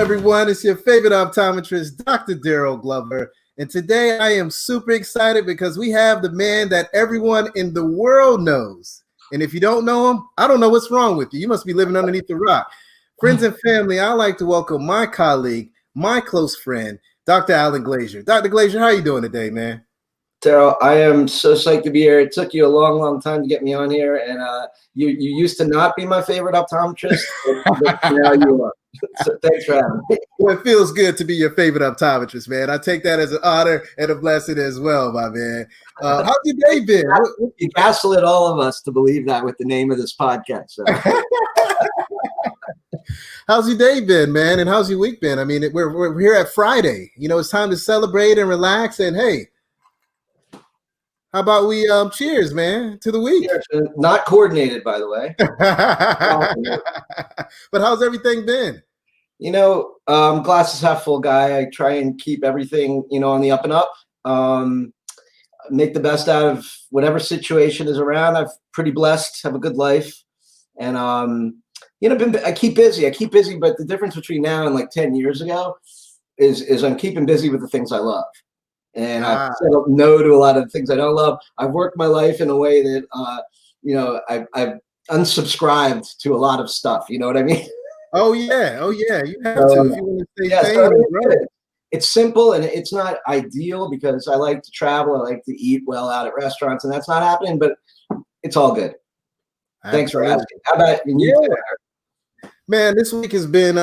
everyone? It's your favorite optometrist, Dr. Daryl Glover. And today I am super excited because we have the man that everyone in the world knows. And if you don't know him, I don't know what's wrong with you. You must be living underneath the rock. Friends and family, I'd like to welcome my colleague, my close friend, Dr. Alan Glazier. Dr. Glazier, how are you doing today, man? Daryl, I am so psyched to be here. It took you a long, long time to get me on here, and you used to not be my favorite optometrist, but now you are. So thanks for having me. Well, it feels good to be your favorite optometrist, man. I take that as an honor and a blessing as well, my man. How's your day been? You gaslit all of us to believe that with the name of this podcast. So. How's your day been, man? And how's your week been? I mean, we're here at Friday. You know, it's time to celebrate and relax. And hey, how about we cheers, man, to the week? Cheers. Not coordinated, by the way. But how's everything been? You know, glasses half full guy. I try and keep everything, on the up and up. Make the best out of whatever situation is around. I'm pretty blessed, have a good life. And, I keep busy. But the difference between now and like 10 years ago is I'm keeping busy with the things I love. And I've said no to a lot of the things I don't love. I've worked my life in a way that, I've unsubscribed to a lot of stuff. You know what I mean? Oh yeah. You have to. If you want to stay sane, right. It's simple and it's not ideal because I like to travel. I like to eat well out at restaurants, and that's not happening. But it's all good. Thanks for asking. How about you? Man, this week has been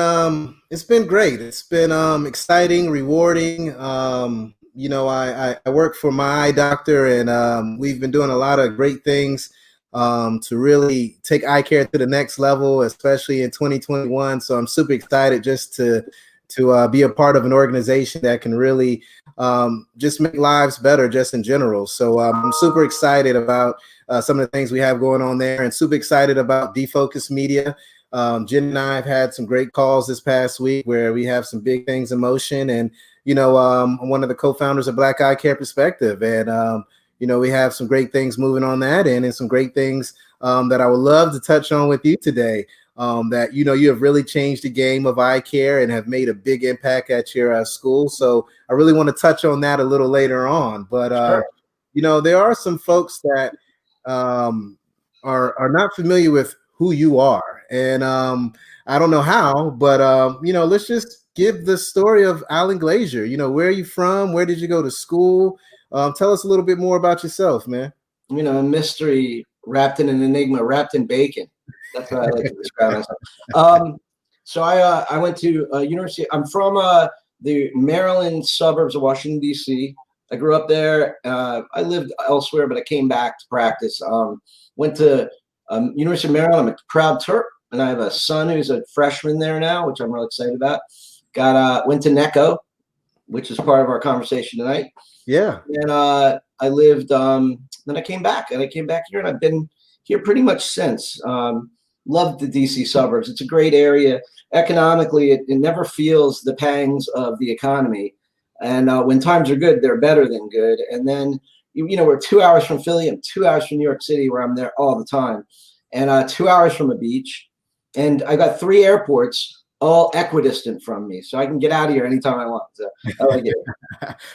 it's been great. It's been exciting, rewarding. I work for my eye doctor, and we've been doing a lot of great things to really take eye care to the next level, especially in 2021. So I'm super excited just to be a part of an organization that can really just make lives better just in general. So I'm super excited about some of the things we have going on there, and super excited about Defocus Media. Jen and I have had some great calls this past week where we have some big things in motion, and I'm one of the co-founders of Black Eye Care Perspective, and we have some great things moving on that end, and some great things that I would love to touch on with you today. That you have really changed the game of eye care and have made a big impact at your school. So I really want to touch on that a little later on. But Sure. There are some folks that are not familiar with who you are, and I don't know how, but let's just give the story of Alan Glazier. Where are you from? Where did you go to school? Tell us a little bit more about yourself, man. A mystery wrapped in an enigma, wrapped in bacon. That's what I like to describe myself. So I went to university. I'm from the Maryland suburbs of Washington, D.C. I grew up there. I lived elsewhere, but I came back to practice. Went to University of Maryland. I'm a proud Terp, and I have a son who's a freshman there now, which I'm really excited about. Went to NECO, which is part of our conversation tonight. Yeah. And I lived, then I came back here, and I've been here pretty much since. Loved the DC suburbs. It's a great area. Economically, it never feels the pangs of the economy. And when times are good, they're better than good. And then, we're 2 hours from Philly and 2 hours from New York City, where I'm there all the time, and 2 hours from a beach. And I got 3 airports, all equidistant from me, so I can get out of here anytime I want. So I like it.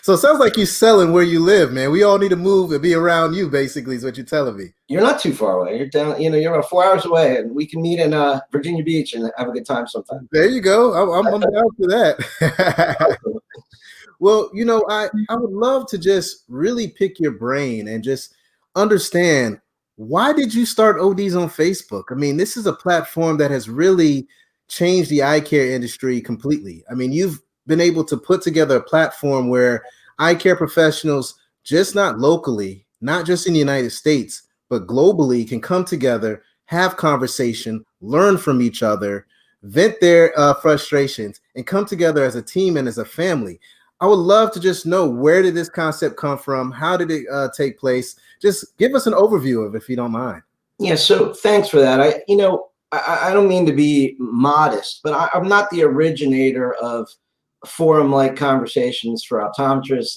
So it sounds like you're selling where you live, man. We all need to move and be around you, basically, is what you're telling me. You're not too far away. You're down, you're about 4 hours away, and we can meet in Virginia Beach and have a good time sometime. There you go. I'm down for that. Well, I would love to just really pick your brain and just understand, why did you start ODs on Facebook? I mean, this is a platform that has really changed the eye care industry completely. I mean, you've been able to put together a platform where eye care professionals, just not locally, not just in the United States, but globally, can come together, have conversation, learn from each other, vent their frustrations, and come together as a team and as a family. I would love to just know, where did this concept come from? How did it take place? Just give us an overview of it, if you don't mind. Yeah, so thanks for that. I don't mean to be modest, but I'm not the originator of forum-like conversations for optometrists.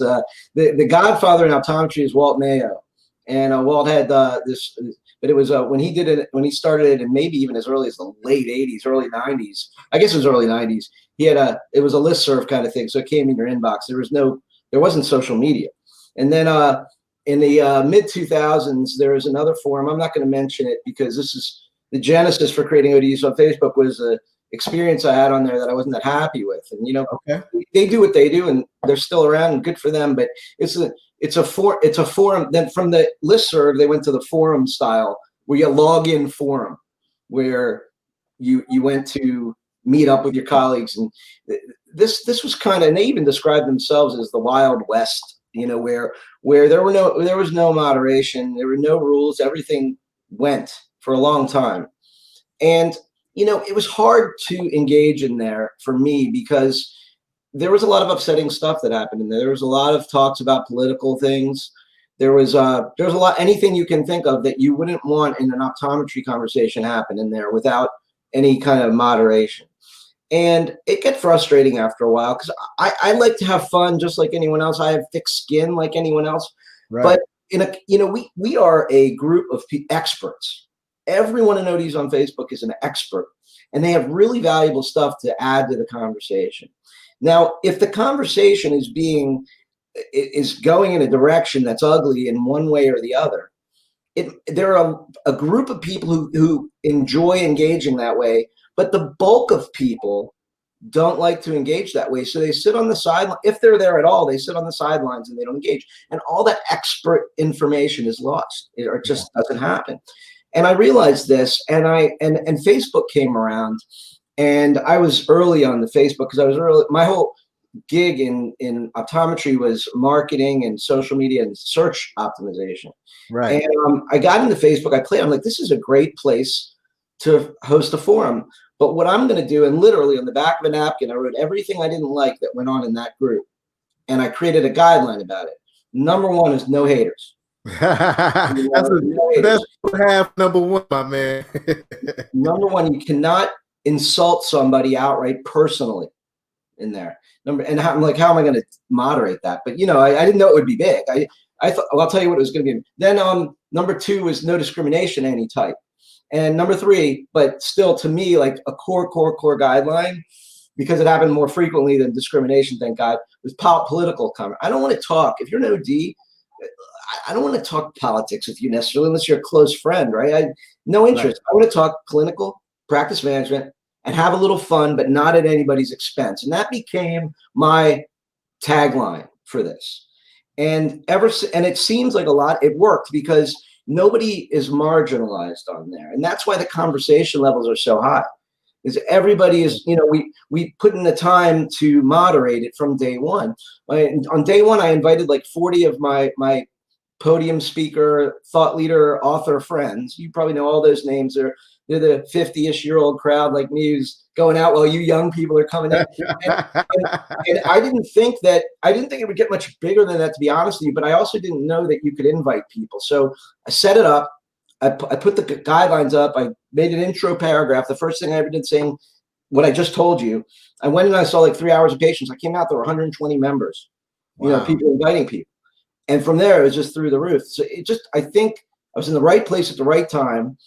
The godfather in optometry is Walt Mayo. And Walt had this but it was when he did it, when he started it, and maybe even as early as the late 80s, early 90s. I guess it was early 90s. He had it was a listserv kind of thing. So it came in your inbox. There wasn't social media. And then in the mid 2000s, there was another forum. I'm not going to mention it because this is the genesis for creating ODs on Facebook was a experience I had on there that I wasn't that happy with. And, Okay. they do what they do and they're still around and good for them. But it's a forum. Then from the listserv, they went to the forum style where you log in forum where you went to meet up with your colleagues. And this was kind of, and they even described themselves as the Wild West, where there was no moderation, there were no rules, everything went for a long time. And it was hard to engage in there for me because there was a lot of upsetting stuff that happened in there. There was a lot of talks about political things. There was a lot, anything you can think of that you wouldn't want in an optometry conversation happen in there without any kind of moderation. And it get frustrating after a while because I like to have fun just like anyone else. I have thick skin like anyone else. Right. But we are a group of experts. Everyone in ODs on Facebook is an expert, and they have really valuable stuff to add to the conversation. Now, if the conversation is going in a direction that's ugly in one way or the other, there are a group of people who enjoy engaging that way, but the bulk of people don't like to engage that way. So they sit on the sideline. If they're there at all, they sit on the sidelines and they don't engage. And all that expert information is lost. It just doesn't happen. And I realized this, and Facebook came around, and I was early on the Facebook because I was early. My whole gig in optometry was marketing and social media and search optimization. Right. And I got into Facebook. I'm like, this is a great place to host a forum. But what I'm going to do, and literally on the back of a napkin, I wrote everything I didn't like that went on in that group, and I created a guideline about it. Number one is no haters. That's half number one, my man. Number one, you cannot insult somebody outright personally in there. And I'm like, how am I going to moderate that? But I didn't know it would be big. I thought, well, I'll tell you what it was going to be. Then number two is no discrimination of any type. And number three, but still to me, like a core guideline, because it happened more frequently than discrimination, thank God, was political comment. I don't want to talk. If you're an OD, I don't want to talk politics with you necessarily unless you're a close friend, right? No interest. Right. I want to talk clinical practice management and have a little fun, but not at anybody's expense. And that became my tagline for this. And it seems like it worked because nobody is marginalized on there. And that's why the conversation levels are so high. Is everybody is, we put in the time to moderate it from day one. On day one, I invited like 40 of my podium speaker, thought leader, author friends. You probably know all those names. They're the 50-ish-year-old crowd like me who's going out while you young people are coming in. And I didn't think it would get much bigger than that, to be honest with you, but I also didn't know that you could invite people. So I set it up. I put the guidelines up. I made an intro paragraph. The first thing I ever did saying what I just told you. I went and I saw like 3 hours of patients. I came out, there were 120 members, Wow. People inviting people. And from there, it was just through the roof. So I think I was in the right place at the right time.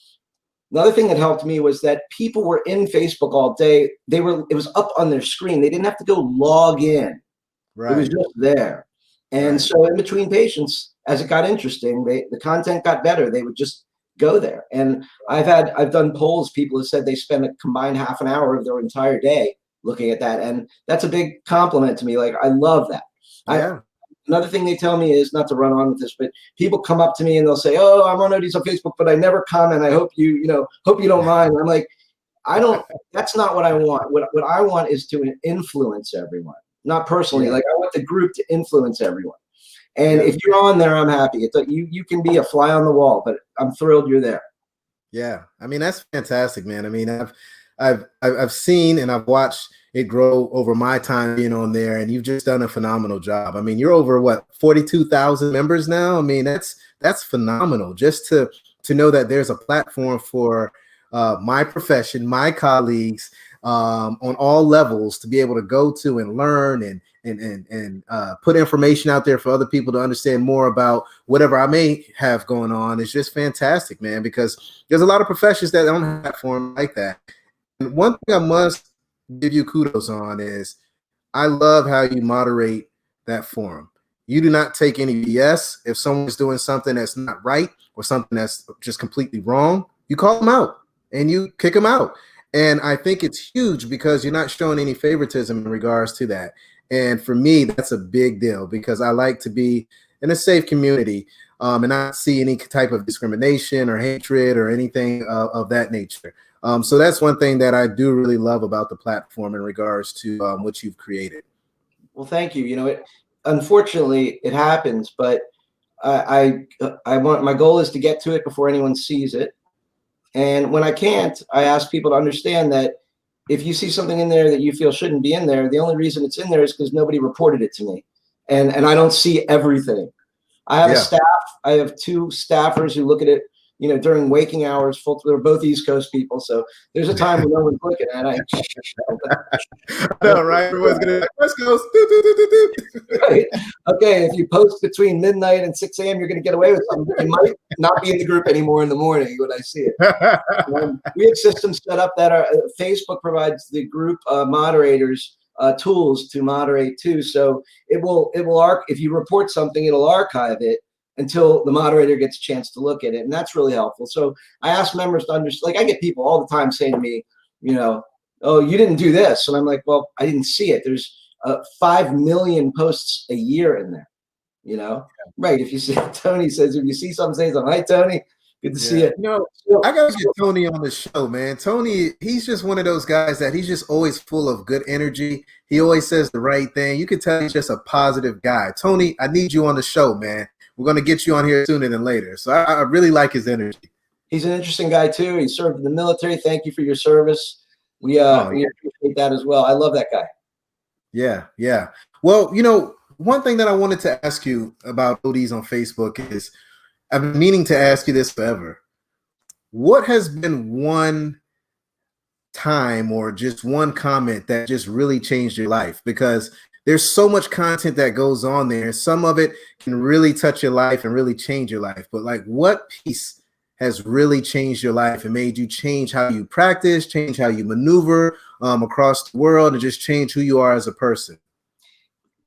Another thing that helped me was that people were in Facebook all day. It was up on their screen. They didn't have to go log in. Right. It was just there. And so in between patients, as it got interesting, the content got better. They would just go there. And I've done polls. People have said they spend a combined half an hour of their entire day looking at that. And that's a big compliment to me. Like, I love that. Yeah. Another thing they tell me is, not to run on with this, but people come up to me and they'll say, "Oh, I'm on ODs on Facebook, but I never comment. I hope you don't mind." I'm like, that's not what I want. What I want is to influence everyone, not personally. Yeah. Like, I want the group to influence everyone. And if you're on there, I'm happy. You can be a fly on the wall, but I'm thrilled you're there. Yeah, I mean, that's fantastic, man. I mean, I've seen and I've watched it grow over my time being on there, and you've just done a phenomenal job. I mean, you're over 42,000 members now. I mean, that's phenomenal. Just to know that there's a platform for my profession, my colleagues on all levels to be able to go to and learn and put information out there for other people to understand more about whatever I may have going on is just fantastic, man, because there's a lot of professions that don't have a platform like that. And one thing I must give you kudos on is I love how you moderate that forum. You do not take any BS. If someone's doing something that's not right or something that's just completely wrong, you call them out and you kick them out. And I think it's huge because you're not showing any favoritism in regards to that. And for me, that's a big deal because I like to be in a safe community and not see any type of discrimination or hatred or anything of that nature. So that's one thing that I do really love about the platform in regards to what you've created. Well, thank you. You know, unfortunately it happens, but I want, my goal is to get to it before anyone sees it. And when I can't, I ask people to understand that if you see something in there that you feel shouldn't be in there, the only reason it's in there is because nobody reported it to me. And I don't see everything. I have a Yeah. staff. I have two staffers who look at it, you know, during waking hours. They're both East Coast people, so there's a time when no one's looking at it. I know, right? Everyone's gonna be like, West Coast. Do, do, do, do, do. Right? Okay, if you post between midnight and 6 a.m., you're going to get away with something. You might not be in the group anymore in the morning when I see it. We have systems set up that are Facebook provides the group moderators tools to moderate too. So it will if you report something, it'll archive it until the moderator gets a chance to look at it, and that's really helpful. So I ask members to understand. Like, I get people all the time saying to me, you know, oh, you didn't do this, and I'm like, well, I didn't see it. There's 5 million posts a year in there. You know, right? If you see, Tony says, if you see something, say something. Hi, Tony. Good to see you. You know, I gotta get Tony on the show, man. Tony, he's just one of those guys that he's just always full of good energy. He always says the right thing. You can tell he's just a positive guy. Tony, I need you on the show, man. We're gonna get you on here sooner than later. So I really like his energy. He's an interesting guy too. He served in the military. Thank you for your service. We we appreciate that as well. I love that guy. Yeah, yeah. Well, you know, one thing that I wanted to ask you about ODs on Facebook is I've been meaning to ask you this forever. What has been one time or just one comment that just really changed your life? Because there's so much content that goes on there. Some of it can really touch your life and really change your life. But like, what piece has really changed your life and made you change how you practice, change how you maneuver across the world, and just change who you are as a person?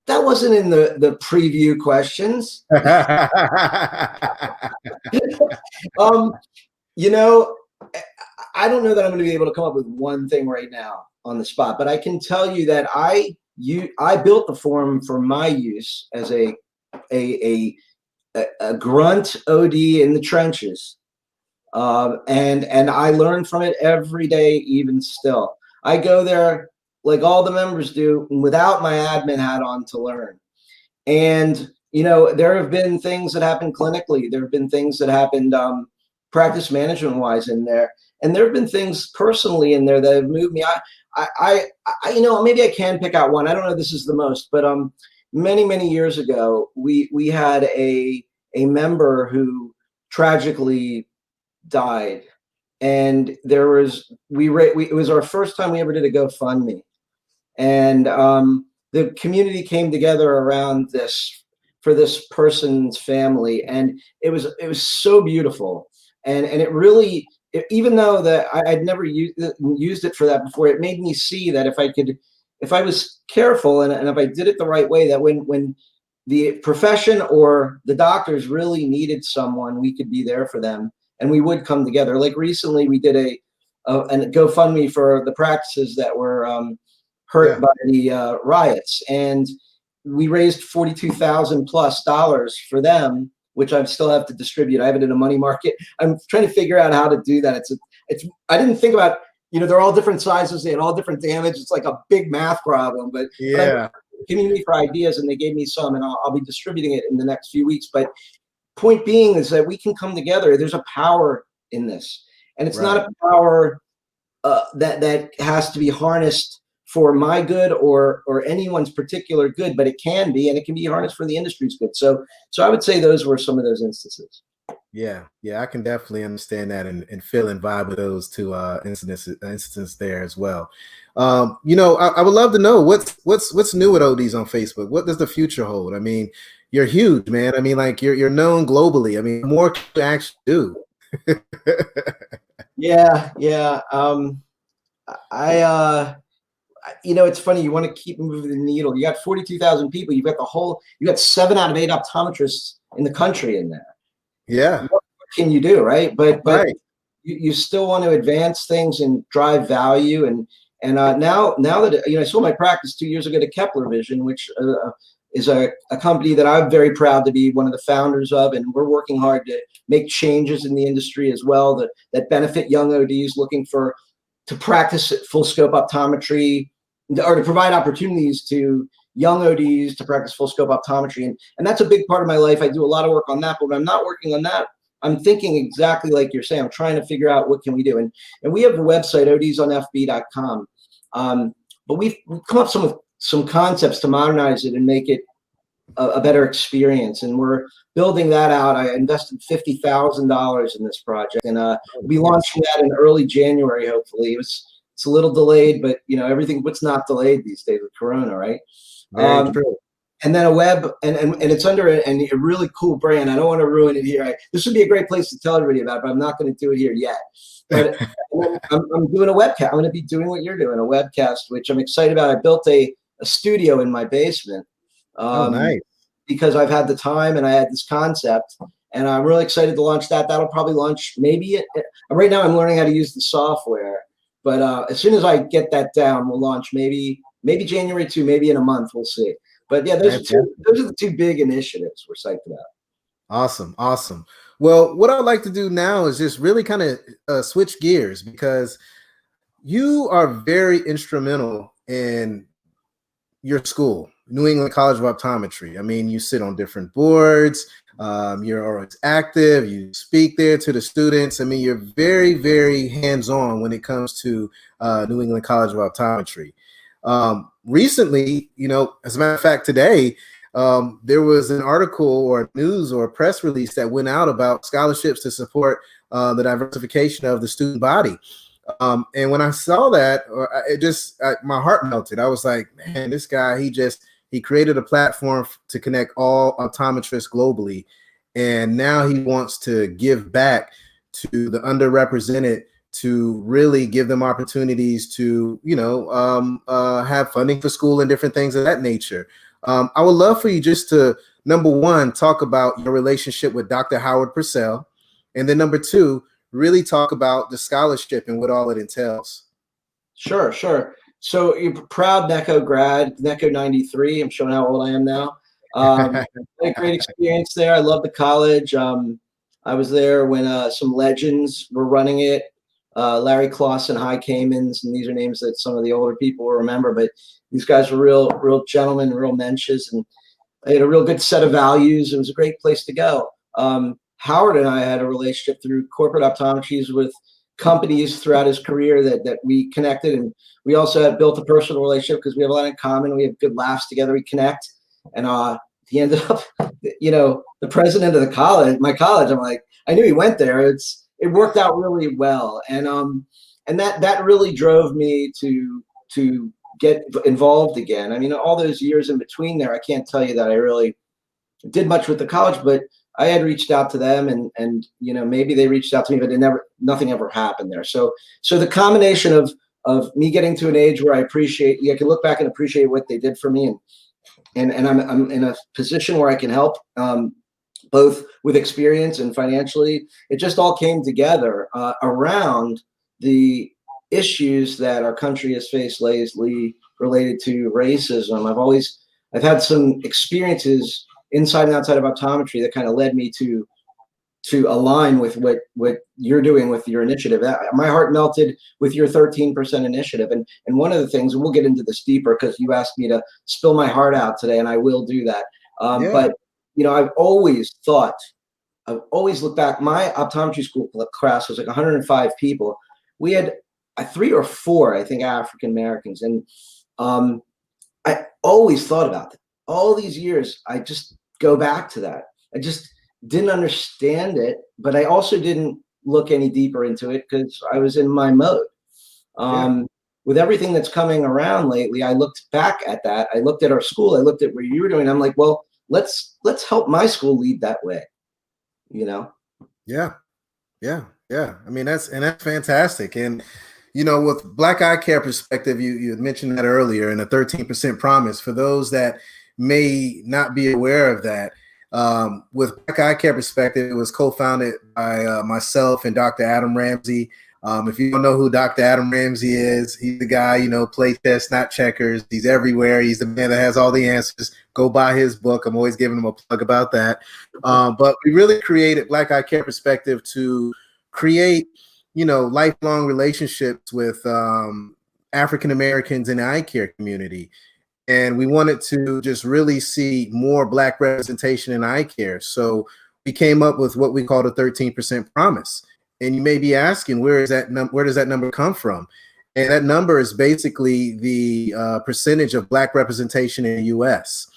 That wasn't in the preview questions. You know, I don't know that I'm going to be able to come up with one thing right now on the spot, but I can tell you that I built the forum for my use as a grunt OD in the trenches, and I learn from it every day, even still. I go there like all the members do without my admin hat on to learn. And you know, there have been things that happened clinically. There have been things that happened practice management wise in there, and there have been things personally in there that have moved me. I you know, maybe I can pick out one. I don't know if this is the most, but many years ago, we had a member who tragically died, and there was it was our first time we ever did a GoFundMe, and the community came together around this for this person's family, and it was so beautiful, and it really, even though that I'd never used it for that before, it made me see that if I was careful and if I did it the right way, that when the profession or the doctors really needed someone, we could be there for them, and we would come together. Like recently, we did a GoFundMe for the practices that were hurt by the riots, and we raised $42,000+ for them, which I still have to distribute. I have it in a money market. I'm trying to figure out how to do that. It's I didn't think about, you know, they're all different sizes, they had all different damage. It's like a big math problem, but Yeah. Community for ideas, and they gave me some, and I'll be distributing it in the next few weeks. But point being is that we can come together. There's a power in this, and it's not a power that has to be harnessed for my good or anyone's particular good, but it can be, and it can be harnessed for the industry's good. So I would say those were some of those instances. Yeah, I can definitely understand that and feel and vibe with those two instances there as well. I would love to know what's new with ODs on Facebook. What does the future hold? I mean, you're huge, man. I mean, like you're known globally. I mean, more can you actually do? Yeah, yeah. I it's funny. You want to keep moving the needle. You got 42,000 people. You got 7 out of 8 optometrists in the country in there. Yeah, What can you do, right? But right. you still want to advance things and drive value. And now that I sold my practice 2 years ago to Kepler Vision, which is a company that I'm very proud to be one of the founders of, and we're working hard to make changes in the industry as well that benefit young ODs looking to practice full scope optometry, or to provide opportunities to young ODs to practice full scope optometry. And that's a big part of my life. I do a lot of work on that, but when I'm not working on that, I'm thinking exactly like you're saying. I'm trying to figure out what can we do. And we have a website, odsonfb.com. But we've come up with some concepts to modernize it and make it a better experience. And we're building that out. I invested $50,000 in this project, and Oh, we'll be nice. launching that in early January, hopefully. It's a little delayed, but everything what's not delayed these days with Corona, right? Very Um, true. and then a web, and it's under a really cool brand. I don't want to ruin it here. This would be a great place to tell everybody about it, but I'm not going to do it here yet. But I'm doing a webcast. I'm going to be doing what you're doing, a webcast, which I'm excited about. I built a studio in my basement, Oh, um, nice. because I've had the time and I had this concept, and I'm really excited to launch that. That'll probably launch right now. I'm learning how to use the software, but as soon as I get that down, we'll launch maybe January 2, maybe in a month. We'll see. But yeah, Fantastic. those are the two big initiatives we're psyched about. Awesome. Awesome. Well, what I'd like to do now is just really kind of switch gears because you are very instrumental in your school, New England College of Optometry. I mean, you sit on different boards. You're always active. You speak there to the students. I mean, you're very, very hands-on when it comes to New England College of Optometry. Recently, as a matter of fact, today, there was an article or news or a press release that went out about scholarships to support the diversification of the student body. And when I saw that, my heart melted. I was like, man, this guy, he created a platform to connect all optometrists globally. And now he wants to give back to the underrepresented to really give them opportunities to, have funding for school and different things of that nature. I would love for you just to, number one, talk about your relationship with Dr. Howard Purcell. And then number two, really talk about the scholarship and what all it entails. Sure, sure. So you're proud NECO grad, NECO 93. I'm showing how old I am now. Had a great experience there. I love the college. I was there when some legends were running it. Larry Clausen, High Caymans, and these are names that some of the older people will remember, but these guys were real gentlemen, real mensches, and they had a real good set of values. It was a great place to go. Howard and I had a relationship through corporate optometries with companies throughout his career that we connected, and we also had built a personal relationship because we have a lot in common. We have good laughs together. We connect, and he ended up, the president of my college. I'm like, I knew he went there. It worked out really well, and that really drove me to get involved again. I mean, all those years in between there, I can't tell you that I really did much with the college, but I had reached out to them, and maybe they reached out to me, but nothing ever happened there. So the combination of me getting to an age where I can look back and appreciate what they did for me, and I'm in a position where I can help, both with experience and financially. It just all came together around the issues that our country has faced lately related to racism. I've had some experiences inside and outside of optometry that kind of led me to align with what you're doing with your initiative. My heart melted with your 13% initiative. And one of the things, and we'll get into this deeper because you asked me to spill my heart out today, and I will do that. Yeah. But I've always looked back. My optometry school class was like 105 people. We had 3 or 4, I think, African Americans, and I always thought about that. All these years, I just go back to that. I just didn't understand it, but I also didn't look any deeper into it because I was in my mode. Yeah. Um, with everything that's coming around lately, I looked back at that. I looked at our school. I looked at what you were doing. I'm like, well, let's help my school lead that way. You know? Yeah. Yeah, yeah. I mean, that's fantastic. And with Black Eye Care perspective, you had mentioned that earlier, and a 13% promise for those that may not be aware of that. With Black Eye Care perspective, it was co-founded by myself and Dr. Adam Ramsey. If you don't know who Dr. Adam Ramsey is, he's the guy, play chess, not checkers. He's everywhere. He's the man that has all the answers. Go buy his book. I'm always giving him a plug about that. But we really created Black Eye Care perspective to create, lifelong relationships with African Americans in the eye care community. And we wanted to just really see more Black representation in eye care. So we came up with what we call the 13% promise. And you may be asking, where does that number come from? And that number is basically the percentage of Black representation in the U.S.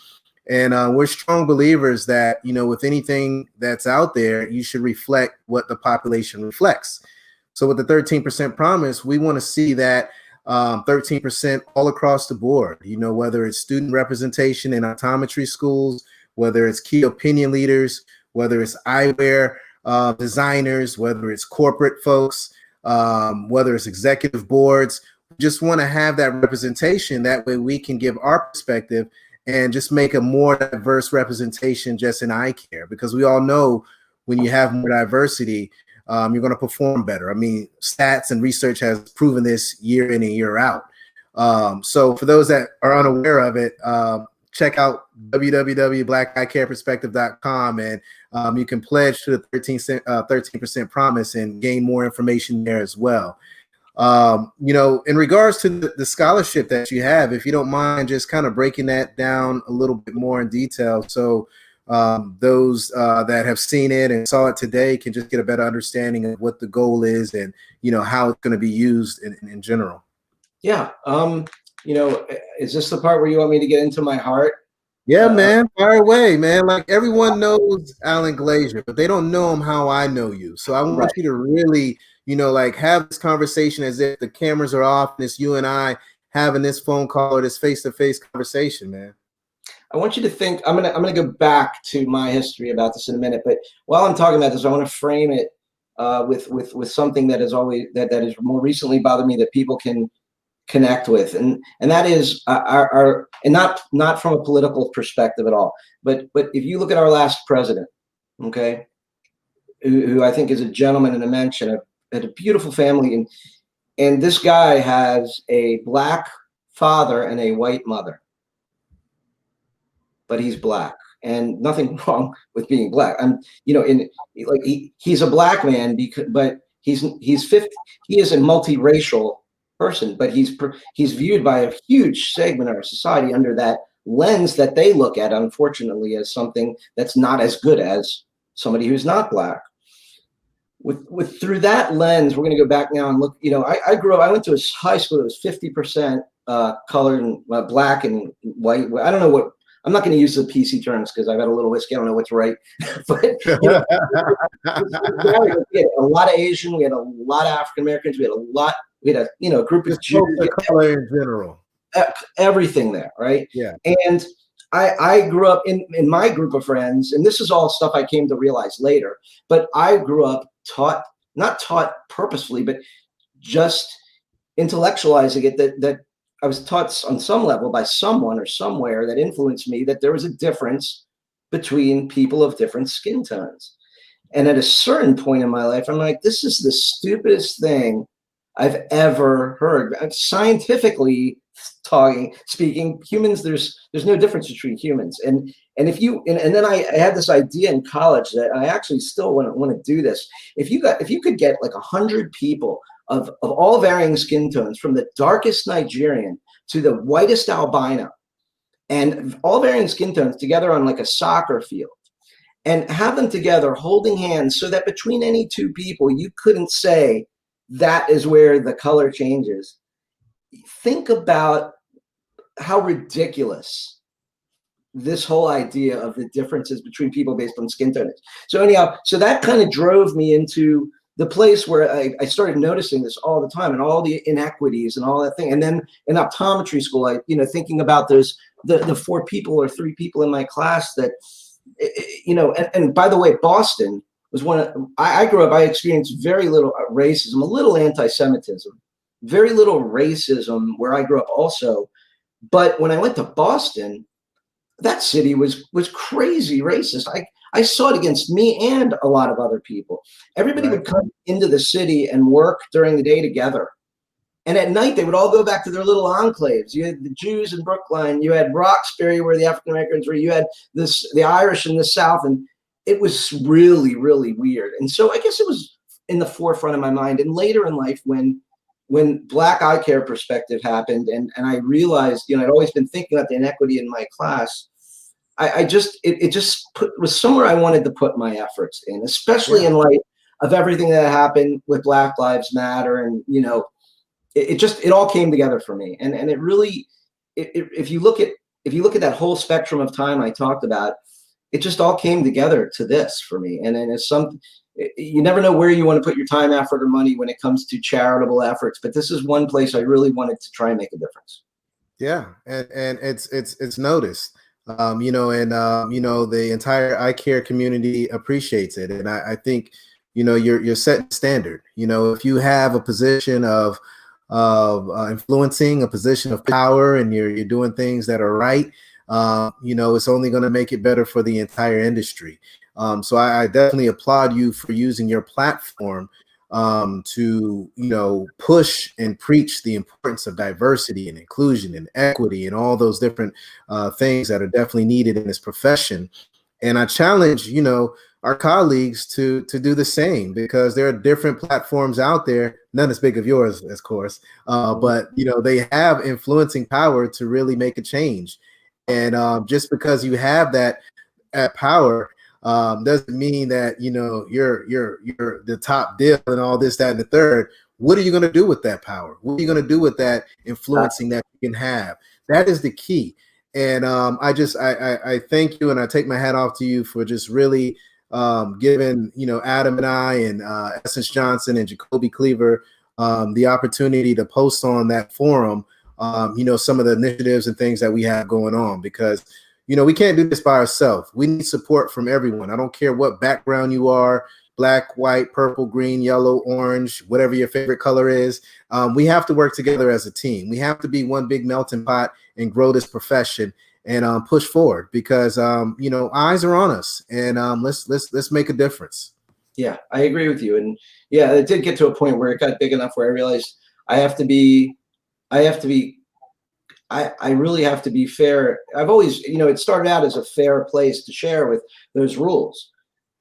And we're strong believers that, with anything that's out there, you should reflect what the population reflects. So with the 13% promise, we want to see that 13% all across the board, whether it's student representation in optometry schools, whether it's key opinion leaders, whether it's eyewear designers, whether it's corporate folks, whether it's executive boards. We just want to have that representation. That way we can give our perspective and just make a more diverse representation just in eye care, because we all know when you have more diversity, you're going to perform better. I mean, stats and research has proven this year in and year out. So for those that are unaware of it, check out www.blackeyecareperspective.com, and you can pledge to the 13% promise and gain more information there as well. In regards to the scholarship that you have, if you don't mind just kind of breaking that down a little bit more in detail, so those that have seen it and saw it today can just get a better understanding of what the goal is and, how it's going to be used in general. Yeah. Is this the part where you want me to get into my heart? Yeah, man, fire away, man. Like, everyone knows Alan Glazier, but they don't know him how I know you. So I want you to really, have this conversation as if the cameras are off and it's you and I having this phone call or this face-to-face conversation, man. I want you to think. I'm gonna go back to my history about this in a minute, but while I'm talking about this, I want to frame it with something that is always that is more recently bothered me that people can connect with, and that is our and not from a political perspective at all, but if you look at our last president, okay, who I think is a gentleman and a mensch, had a beautiful family, and this guy has a Black father and a white mother, but he's Black, and nothing wrong with being Black. He's a Black man but he's 50. He is a multiracial person, but he's viewed by a huge segment of our society under that lens that they look at, unfortunately, as something that's not as good as somebody who's not Black. With through that lens, we're going to go back now and look. I went to a high school that was 50% colored and Black and white. I don't know what. I'm not going to use the PC terms because I've had a little whiskey. I don't know what's right, but we had a lot of Asian. We had a lot of African Americans. We had a group of Jews. Color in general. Everything there, right? Yeah. And I grew up in my group of friends, and this is all stuff I came to realize later. But I grew up not taught purposefully, but just intellectualizing it that I was taught on some level by someone or somewhere that influenced me that there was a difference between people of different skin tones. And at a certain point in my life, I'm like, this is the stupidest thing I've ever heard. Scientifically speaking, humans, there's no difference between humans. And then I had this idea in college that I actually still want to do this. If you could get like 100 people of all varying skin tones, from the darkest Nigerian to the whitest albino, and all varying skin tones together on like a soccer field, and have them together holding hands so that between any two people, you couldn't say that is where the color changes. Think about how ridiculous this whole idea of the differences between people based on skin tone is. So anyhow, so that kind of drove me into the place where I started noticing this all the time, and all the inequities and all that thing. And then in optometry school, thinking about the 4 people or 3 people in my class that, and by the way, Boston was I grew up, I experienced very little racism, a little anti-Semitism, very little racism where I grew up also. But when I went to Boston, that city was crazy racist. I saw it against me and a lot of other people. Everybody Right. would come into the city and work during the day together. And at night, they would all go back to their little enclaves. You had the Jews in Brookline. You had Roxbury, where the African Americans were. You had the Irish in the South. And it was really, really weird. And so I guess it was in the forefront of my mind. And later in life, when Black eye care perspective happened, and I realized, I'd always been thinking about the inequity in my class. It was somewhere I wanted to put my efforts in, especially in light of everything that happened with Black Lives Matter. And, it all came together for me. And it really, if you look at that whole spectrum of time I talked about, it just all came together to this for me. And then you never know where you want to put your time, effort, or money when it comes to charitable efforts. But this is one place I really wanted to try and make a difference. Yeah, and it's noticed. The entire eye care community appreciates it, and I think you're setting standard. If you have a position of influencing, a position of power, and you're doing things that are right, it's only going to make it better for the entire industry. So I definitely applaud you for using your platform to push and preach the importance of diversity and inclusion and equity and all those different things that are definitely needed in this profession. And I challenge our colleagues to do the same, because there are different platforms out there, none as big of yours, of course, but they have influencing power to really make a change. And just because you have that power doesn't mean that you're the top deal and all this, that, and the third. What are you going to do with that power? What are you going to do with that influencing that you can have? That is the key. And I thank you, and I take my hat off to you for just really giving Adam and I and Essence Johnson and Jacoby Cleaver the opportunity to post on that forum some of the initiatives and things that we have going on, because we can't do this by ourselves. We need support from everyone. I don't care what background you are, black, white, purple, green, yellow, orange, whatever your favorite color is. We have to work together as a team. We have to be one big melting pot and grow this profession and push forward, because eyes are on us, and let's make a difference. Yeah, I agree with you. And yeah, it did get to a point where it got big enough where I realized I really have to be fair. I've always, it started out as a fair place to share with those rules.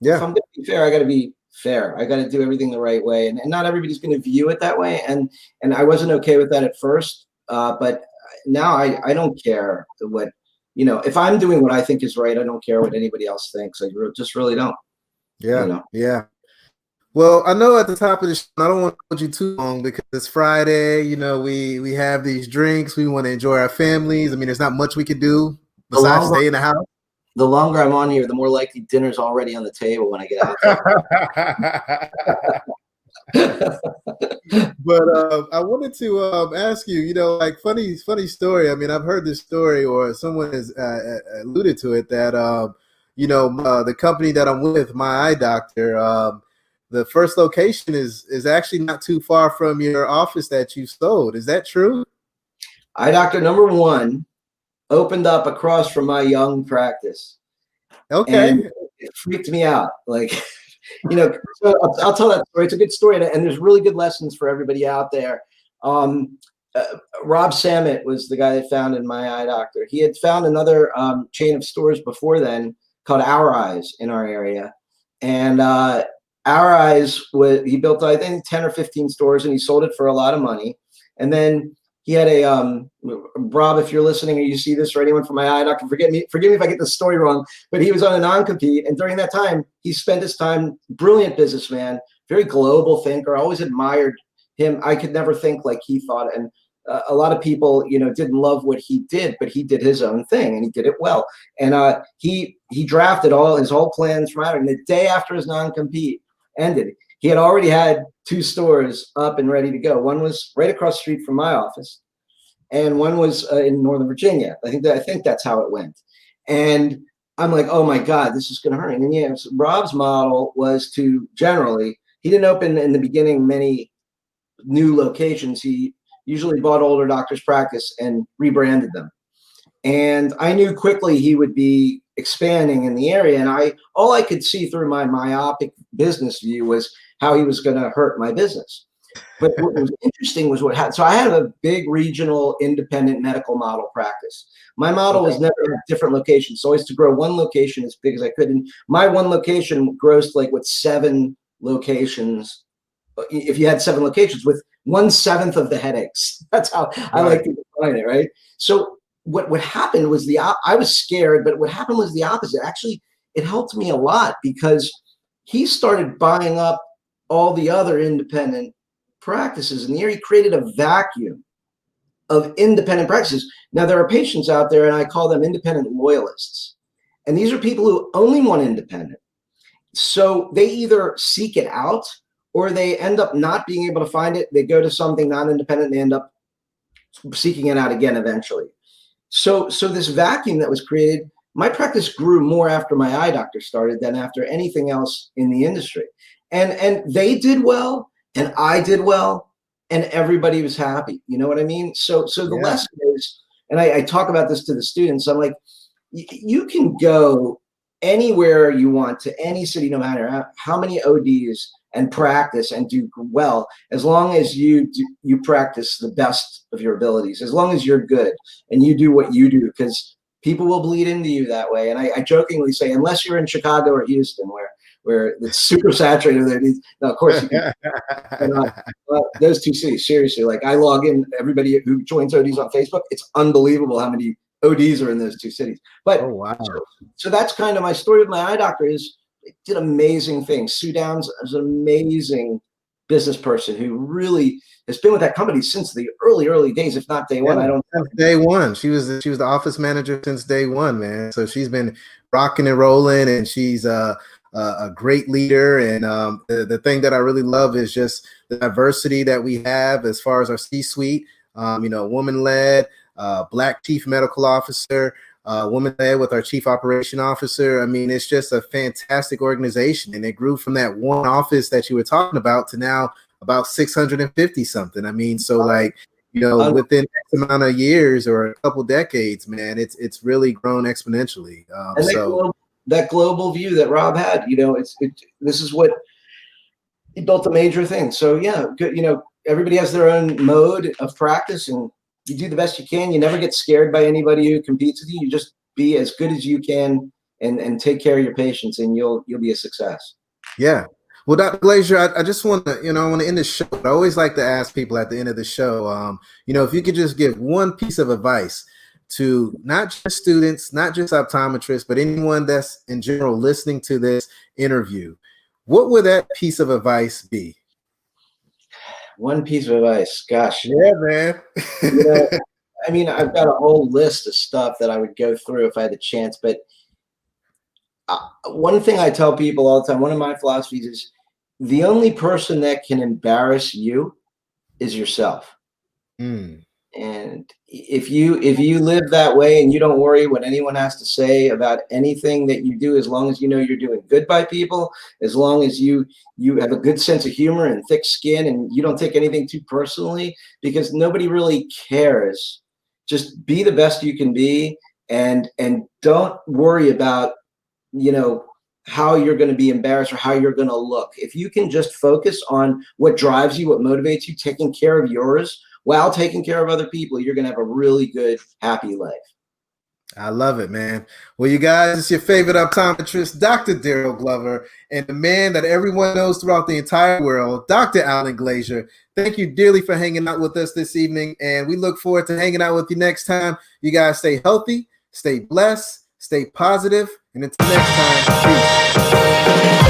Yeah. If I'm going to be fair, I got to be fair. I got to do everything the right way. And not everybody's going to view it that way. And I wasn't okay with that at first. But now I don't care what, if I'm doing what I think is right, I don't care what anybody else thinks. Just really don't. Yeah. Yeah. Well, I know at the top of the show, I don't want to hold you too long, because it's Friday. We have these drinks. We want to enjoy our families. I mean, there's not much we could do besides stay in the house. The longer I'm on here, the more likely dinner's already on the table when I get out there. But I wanted to ask you, funny story. I mean, I've heard this story, or someone has alluded to it, that the company that I'm with, my eye doctor, the first location is actually not too far from your office that you sold. Is that true? Eye doctor number 1 opened up across from my young practice. Okay. And it freaked me out. Like, so I'll tell that story. It's a good story, and there's really good lessons for everybody out there. Rob Samet was the guy that founded my eye doctor. He had found another chain of stores before then called Our Eyes in our area. And Our Eyes, he built, I think, 10 or 15 stores, and he sold it for a lot of money. And then he had a Rob, if you're listening or you see this, or anyone from my eye doctor, forgive me if I get the story wrong, but he was on a non-compete, and during that time, he spent his time, brilliant businessman, very global thinker, always admired him. I could never think like he thought, and a lot of people, didn't love what he did, but he did his own thing, and he did it well. And he drafted all his whole plans from out, and the day after his non-compete ended, He had already had 2 stores up and ready to go. One was right across the street from my office, and one was in Northern Virginia. I think that's how it went. And I'm like, oh my God, this is going to hurt. And yeah, so Rob's model was to generally, he didn't open in the beginning many new locations. He usually bought older doctors' practice and rebranded them. And I knew quickly he would be expanding in the area. And all I could see through my myopic business view was how he was going to hurt my business. But what was interesting was what happened. So I had a big regional independent medical model practice. My model was never at different locations. So always to grow one location as big as I could. And my one location grossed like with 7 locations. If you had 7 locations with 1/7 of the headaches, that's how I like to define it. Right. So what happened was I was scared, but what happened was the opposite. Actually, it helped me a lot because he started buying up all the other independent practices in the area. He created a vacuum of independent practices. Now there are patients out there, and I call them independent loyalists. And these are people who only want independent. So they either seek it out or they end up not being able to find it. They go to something non-independent and they end up seeking it out again eventually. So this vacuum that was created, my practice grew more after my eye doctor started than after anything else in the industry. And they did well, and I did well, and everybody was happy. You know what I mean? So the lesson is, and I talk about this to the students, I'm like, you can go anywhere you want to any city, no matter how many ODs, and practice and do well, as long as you practice the best of your abilities, as long as you're good and you do what you do, because people will bleed into you that way. And I jokingly say, unless you're in Chicago or Houston, where it's super saturated there. Now, of course, you can, those 2 cities, seriously, like I log in, everybody who joins ODs on Facebook, it's unbelievable how many ODs are in those 2 cities. But so that's kind of my story with my eye doctor is, did amazing things. Sue Downs is an amazing business person who really has been with that company since the early days, if not day one. I don't know. Since day one. She was the office manager since day one, man. So she's been rocking and rolling, and she's a great leader. And the thing that I really love is just the diversity that we have as far as our C-suite. Woman-led, Black chief medical officer. Woman led with our chief operation officer. I mean, it's just a fantastic organization, and it grew from that one office that you were talking about to now about 650 something. I mean, so like, within X amount of years or a couple decades, man, it's really grown exponentially. And that global view that Rob had, this is what he built a major thing. So yeah, good. Everybody has their own mode of practice, and you do the best you can. You never get scared by anybody who competes with you. You just be as good as you can and take care of your patients, and you'll be a success. Yeah. Well, Dr. Glazier, I just want to, I want to end the show. I always like to ask people at the end of the show, if you could just give one piece of advice to not just students, not just optometrists, but anyone that's in general listening to this interview, what would that piece of advice be? One piece of advice, gosh. Yeah, man. I mean, I've got a whole list of stuff that I would go through if I had the chance, but one thing I tell people all the time, one of my philosophies is the only person that can embarrass you is yourself. And if you live that way and you don't worry what anyone has to say about anything that you do, as long as you know you're doing good by people, as long as you have a good sense of humor and thick skin and you don't take anything too personally, because nobody really cares. Just be the best you can be, and don't worry about how you're going to be embarrassed or how you're going to look. If you can just focus on what drives you, what motivates you, taking care of yours while taking care of other people, you're going to have a really good, happy life. I love it, man. Well, you guys, it's your favorite optometrist, Dr. Daryl Glover, and the man that everyone knows throughout the entire world, Dr. Alan Glazier. Thank you dearly for hanging out with us this evening, and we look forward to hanging out with you next time. You guys stay healthy, stay blessed, stay positive, and until next time, peace.